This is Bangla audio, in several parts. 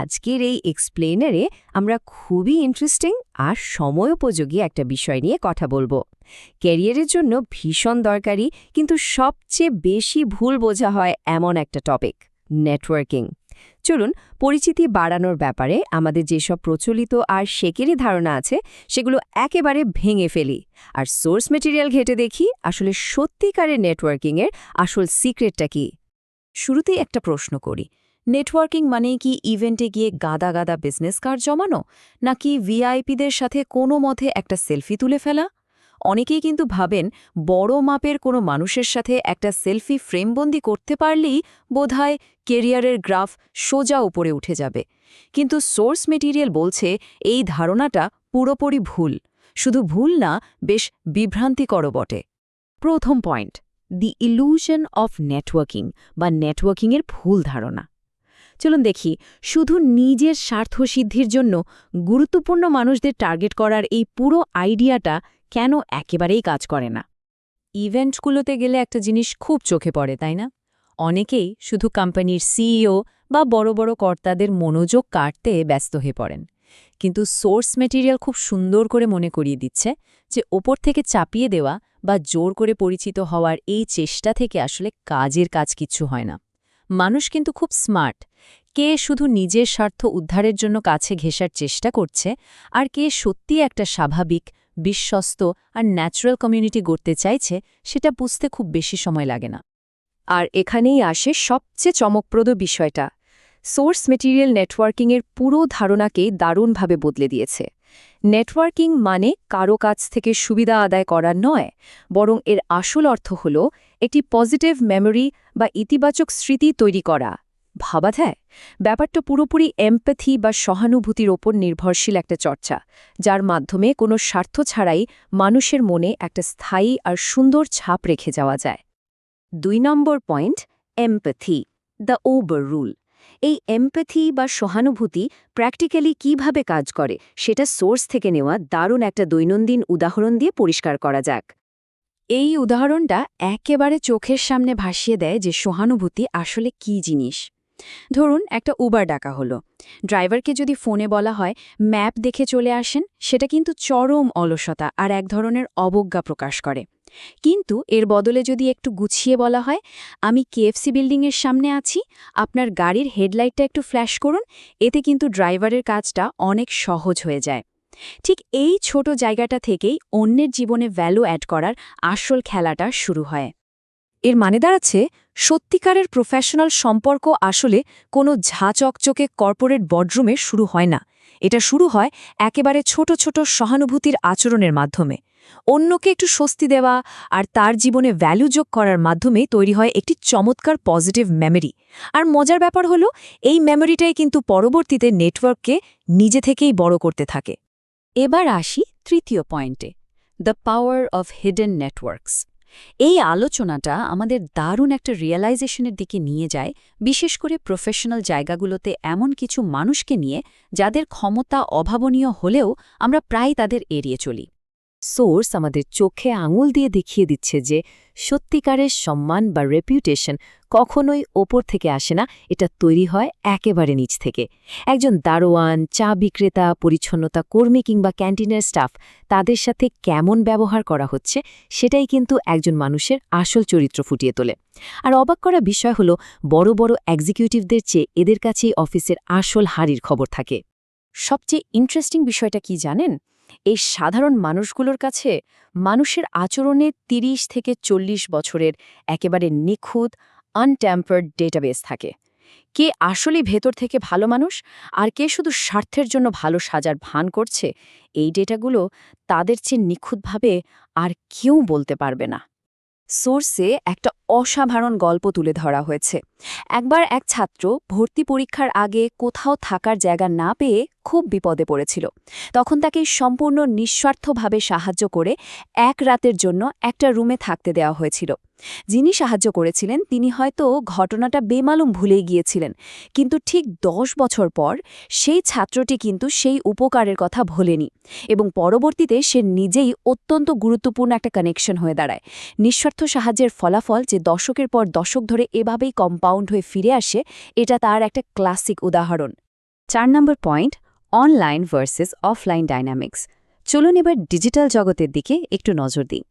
আজকের এই এক্সপ্লেনারে আমরা খুবই ইন্টারেস্টিং আর সময়োপযোগী একটা বিষয় নিয়ে কথা বলবো। ক্যারিয়ারের জন্য ভীষণ দরকারি কিন্তু সবচেয়ে বেশি ভুল বোঝা হয় এমন একটা টপিক, নেটওয়ার্কিং। চলুন পরিচিতি বাড়ানোর ব্যাপারে আমাদের যেসব প্রচলিত আর শেকেরি ধারণা আছে সেগুলো একেবারে ভেঙে ফেলি আর সোর্স মেটেরিয়াল ঘেটে দেখি আসলে সত্যিকারের নেটওয়ার্কিংয়ের আসল সিক্রেটটা কি। শুরুতেই একটা প্রশ্ন করি, নেটওয়ার্কিং মানেই কি ইভেন্টে গিয়ে গাদা গাদা বিজনেস কার্ড জমানো, নাকি ভিআইপিদের সাথে কোনো মতে একটা সেলফি তুলে ফেলা? অনেকেই কিন্তু ভাবেন বড় মাপের কোনো মানুষের সাথে একটা সেলফি ফ্রেমবন্দি করতে পারলেই বোধহয় কেরিয়ারের গ্রাফ সোজা উপরে উঠে যাবে। কিন্তু সোর্স মেটেরিয়াল বলছে এই ধারণাটা পুরোপুরি ভুল। শুধু ভুল না, বেশ বিভ্রান্তিকর বটে। প্রথম point, the illusion of networking বা নেটওয়ার্কিংয়ের ভুল ধারণা। চলুন দেখি, শুধু নিজের স্বার্থসিদ্ধির জন্য গুরুত্বপূর্ণ মানুষদের টার্গেট করার এই পুরো আইডিয়াটা কেন একেবারেই কাজ করে না। ইভেন্টগুলোতে গেলে একটা জিনিস খুব চোখে পড়ে, তাই না? অনেকেই শুধু কোম্পানির সিইও বা বড় বড় কর্তাদের মনোযোগ কাটতে ব্যস্ত হয়ে পড়েন। কিন্তু সোর্স মেটেরিয়াল খুব সুন্দর করে মনে করিয়ে দিচ্ছে যে ওপর থেকে চাপিয়ে দেওয়া বা জোর করে পরিচিত হওয়ার এই চেষ্টা থেকে আসলে কাজের কাজ কিচ্ছু হয় না। মানুষ কিন্তু খুব স্মার্ট। কে শুধু নিজের স্বার্থ উদ্ধারের জন্য কাছে ঘেঁষার চেষ্টা করছে, আর কে সত্যি একটা স্বাভাবিক, বিশ্বস্ত আর ন্যাচারাল কমিউনিটি গড়তে চাইছে, সেটা বুঝতে খুব বেশি সময় লাগে না। আর এখানেই আসে সবচেয়ে চমকপ্রদ বিষয়টা, সোর্স মেটেরিয়াল নেটওয়ার্কিংয়ের পুরো ধারণাকেই দারুণভাবে বদলে দিয়েছে। নেটওয়ার্কিং মানে কারো কাছ থেকে সুবিধা আদায় করা নয়, বরং এর আসল অর্থ হল একটি পজিটিভ মেমোরি বা ইতিবাচক স্মৃতি তৈরি করা। ভাবা যায়, ব্যাপারটা পুরোপুরি এমপ্যাথি বা সহানুভূতির ওপর নির্ভরশীল একটা চর্চা, যার মাধ্যমে কোনো স্বার্থ ছাড়াই মানুষের মনে একটা স্থায়ী আর সুন্দর ছাপ রেখে যাওয়া যায়। 2 নম্বর point, empathy, the over rule. এই এমপ্যাথি বা সহানুভূতি প্র্যাকটিক্যালি কিভাবে কাজ করে সেটা সোর্স থেকে নেওয়া দারুণ একটা দৈনন্দিন উদাহরণ দিয়ে পরিষ্কার করা যাক। এই উদাহরণটা একেবারে চোখের সামনে ভাসিয়ে দেয় যে সহানুভূতি আসলে কী জিনিস। ধরুন একটা উবার ডাকা হলো। ড্রাইভারকে যদি ফোনে বলা হয় ম্যাপ দেখে চলে আসেন, সেটা কিন্তু চরম অলসতা আর এক ধরনের অবজ্ঞা প্রকাশ করে। কিন্তু এর বদলে যদি একটু গুছিয়ে বলা হয়, আমি কেএফসি বিল্ডিংয়ের সামনে আছি, আপনার গাড়ির হেডলাইটটা একটু ফ্ল্যাশ করুন, এতে কিন্তু ড্রাইভারের কাজটা অনেক সহজ হয়ে যায়। ঠিক এই ছোট জায়গাটা থেকেই অন্যের জীবনে ভ্যালু অ্যাড করার আসল খেলাটা শুরু হয়। এর মানে দাঁড়াচ্ছে, সত্যিকারের প্রফেশনাল সম্পর্ক আসলে কোনো ঝাঁচকচকে কর্পোরেট বডরুমে শুরু হয় না। এটা শুরু হয় একেবারে ছোট ছোট সহানুভূতির আচরণের মাধ্যমে। অন্যকে একটু স্বস্তি দেওয়া আর তার জীবনে ভ্যালু যোগ করার মাধ্যমে তৈরি হয় একটি চমৎকার পজিটিভ মেমোরি। আর মজার ব্যাপার হলো, এই মেমোরিটাই কিন্তু পরবর্তীতে নেটওয়ার্ককে নিজে থেকেই বড় করতে থাকে। এবার আসি তৃতীয় পয়েন্টে, the power of hidden networks. এই আলোচনাটা আমাদের দারুণ একটা রিয়েলাইজেশনের দিকে নিয়ে যায়, বিশেষ করে প্রফেশনাল জায়গাগুলোতে এমন কিছু মানুষকে নিয়ে যাদের ক্ষমতা অভাবনীয় হলেও আমরা প্রায় তাদের এড়িয়ে চলি। সোর্স আমাদের চোখে আঙুল দিয়ে দেখিয়ে দিচ্ছে যে সত্যিকারের সম্মান বা রেপুটেশন কখনোই ওপর থেকে আসে না, এটা তৈরি হয় একেবারে নিচ থেকে। একজন দারোয়ান, চা বিক্রেতা, পরিচ্ছন্নতা কর্মী কিংবা ক্যান্টিনের স্টাফ, তাদের সাথে কেমন ব্যবহার করা হচ্ছে সেটাই কিন্তু একজন মানুষের আসল চরিত্র ফুটিয়ে তোলে। আর অবাক করা বিষয় হলো, বড় বড় এক্সিকিউটিভদের চেয়ে এদের কাছেই অফিসের আসল হারির খবর থাকে। সবচেয়ে ইন্টারেস্টিং বিষয়টা কি জানেন? এই সাধারণ মানুষগুলোর কাছে মানুষের আচরণে ৩০ থেকে ৪০ বছরের একেবারে নিখুঁত আনট্যাম্পার্ড ডেটাবেস থাকে। কে আসলে ভেতর থেকে ভালো মানুষ আর কে শুধু স্বার্থের জন্য ভালো সাজার ভান করছে, এই ডেটাগুলো তাদের চেয়ে নিখুঁতভাবে আর কেউ বলতে পারবে না। সোর্সে একটা অসাধারণ গল্প তুলে ধরা হয়েছে। একবার এক ছাত্র ভর্তি পরীক্ষার আগে কোথাও থাকার জায়গা না পেয়ে খুব বিপদে পড়েছিল। তখন তাকে সম্পূর্ণ নিঃস্বার্থভাবে সাহায্য করে এক রাতের জন্য একটা রুমে থাকতে দেওয়া হয়েছিল। যিনি সাহায্য করেছিলেন তিনি হয়তো ঘটনাটা বেমালুম ভুলেই গিয়েছিলেন, কিন্তু ঠিক ১০ বছর পর সেই ছাত্রটি কিন্তু সেই উপকারের কথা ভোলেনি এবং পরবর্তীতে সে নিজেই অত্যন্ত গুরুত্বপূর্ণ একটা কানেকশন হয়ে দাঁড়ায়। নিঃস্বার্থ সাহায্যের ফলাফল যে দশকের পর দশক ধরে এভাবেই কম্পাউন্ড হয়ে ফিরে আসে, এটা তার একটা ক্লাসিক উদাহরণ। 4 নম্বর point, online versus offline dynamics. চলুন এবার ডিজিটাল জগতের দিকে একটু নজর দিই।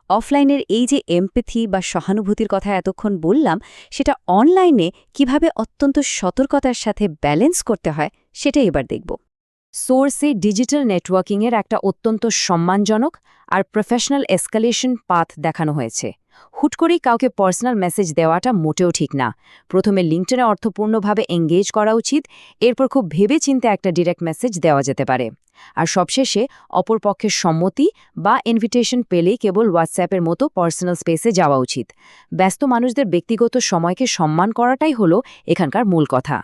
অফলাইনের এই যে এমপ্যাথি বা সহানুভূতির কথা এতক্ষণ বললাম, সেটা অনলাইনে কিভাবে অত্যন্ত সতর্কতার সাথে ব্যালেন্স করতে হয় সেটাই এবার দেখব। সোর্সে ডিজিটাল নেটওয়ার্কিংয়ের একটা অত্যন্ত সম্মানজনক আর প্রফেশনাল এসকালেশন পাথ দেখানো হয়েছে। হুট করেই কাউকে পার্সোনাল মেসেজ দেওয়াটা মোটেও ঠিক না। প্রথমে লিঙ্কডইনে অর্থপূর্ণভাবে এঙ্গেজ করা উচিত, এরপর খুব ভেবেচিন্তে একটা ডিরেক্ট মেসেজ দেওয়া যেতে পারে। আর সবশেষে অপরপক্ষের সম্মতি বা ইনভিটেশন পেলেই কেবল হোয়াটসঅ্যাপের মতো পার্সোনাল স্পেসে যাওয়া উচিত। ব্যস্ত মানুষদের ব্যক্তিগত সময়কে সম্মান করাটাই হলো এখানকার মূল কথা।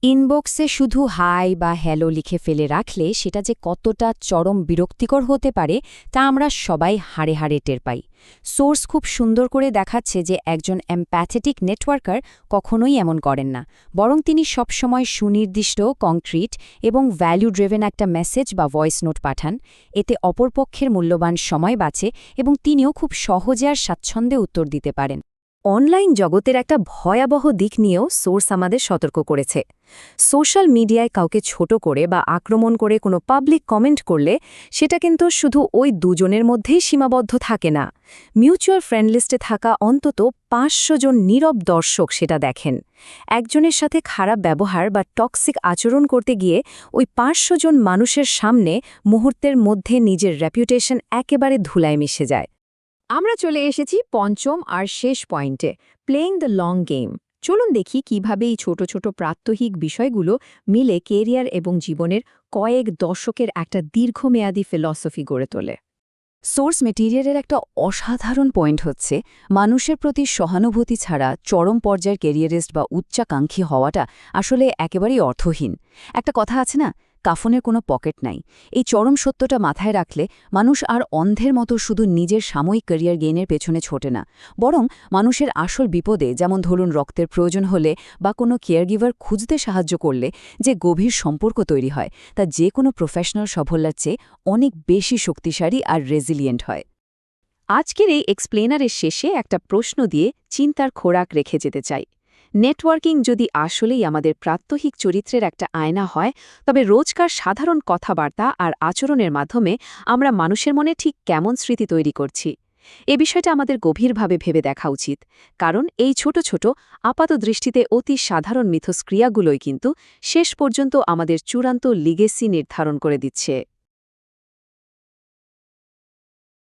ইনবক্সে শুধু হাই বা হ্যালো লিখে ফেলে রাখলে সেটা যে কতটা চরম বিরক্তিকর হতে পারে তা আমরা সবাই হাড়ে হাড়ে টের পাই। সোর্স খুব সুন্দর করে দেখাচ্ছে যে একজন এমপ্যাথেটিক নেটওয়ার্কার কখনোই এমন করেন না, বরং তিনি সবসময় সুনির্দিষ্ট, কংক্রিট এবং ভ্যালু ড্রিভেন একটা মেসেজ বা ভয়েস নোট পাঠান। এতে অপরপক্ষের মূল্যবান সময় বাঁচে এবং তিনিও খুব সহজে আর স্বাচ্ছন্দ্যে উত্তর দিতে পারেন। অনলাইন জগতের একটা ভয়াবহ দিক নিয়েও সোর্স আমাদের সতর্ক করেছে। সোশ্যাল মিডিয়ায় কাউকে ছোট করে বা আক্রমণ করে কোনো পাবলিক কমেন্ট করলে সেটা কিন্তু শুধু ওই দুজনের মধ্যেই সীমাবদ্ধ থাকে না। মিউচুয়াল ফ্রেন্ড লিস্টে থাকা অন্তত 500 জন নীরব দর্শক সেটা দেখেন। একজনের সাথে খারাপ ব্যবহার বা টক্সিক আচরণ করতে গিয়ে ওই 500 জন মানুষের সামনে মুহূর্তের মধ্যে নিজের রেপুটেশন একেবারে ধুলায় মিশে যায়। আমরা চলে এসেছি পঞ্চম আর শেষ পয়েন্টে, প্লেইং দ্য লং গেম। চলুন দেখি কিভাবে এই ছোট ছোট প্রাত্যহিক বিষয়গুলো মিলে কেরিয়ার এবং জীবনের কয়েক দশকের একটা দীর্ঘমেয়াদী ফিলসফি গড়ে তোলে। সোর্স মেটেরিয়ালের একটা অসাধারণ পয়েন্ট হচ্ছে, মানুষের প্রতি সহানুভূতি ছাড়া চরম পর্যায়ের কেরিয়ারিস্ট বা উচ্চাকাঙ্ক্ষী হওয়াটা আসলে একেবারেই অর্থহীন। একটা কথা আছে না, কাফনের কোনো পকেট নাই। এই চরম সত্যটা মাথায় রাখলে মানুষ আর অন্ধের মতো শুধু নিজের সাময়িক ক্যারিয়ার গেইনের পেছনে ছোটে না, বরং মানুষের আসল বিপদে, যেমন ধরুন রক্তের প্রয়োজন হলে বা কোনো কেয়ারগিভার খুঁজতে সাহায্য করলে যে গভীর সম্পর্ক তৈরি হয়, তা যে কোনো প্রফেশনাল সাফল্যের চেয়ে অনেক বেশি শক্তিশালী আর রেজিলিয়েন্ট হয়। আজকের এই এক্সপ্লেনারের শেষে একটা প্রশ্ন দিয়ে চিন্তার খোরাক রেখে যেতে চাই। নেটওয়ার্কিং যদি আসলেই আমাদের প্রাত্যহিক চরিত্রের একটা আয়না হয়, তবে রোজকার সাধারণ কথাবার্তা আর আচরণের মাধ্যমে আমরা মানুষের মনে ঠিক কেমন স্মৃতি তৈরি করছি, এ বিষয়টা আমাদের গভীরভাবে ভেবে দেখা উচিত। কারণ এই ছোট ছোট আপাতদৃষ্টিতে অতি সাধারণ মিথস্ক্রিয়াগুলোই কিন্তু শেষ পর্যন্ত আমাদের চূড়ান্ত লিগেসি নির্ধারণ করে দিচ্ছে।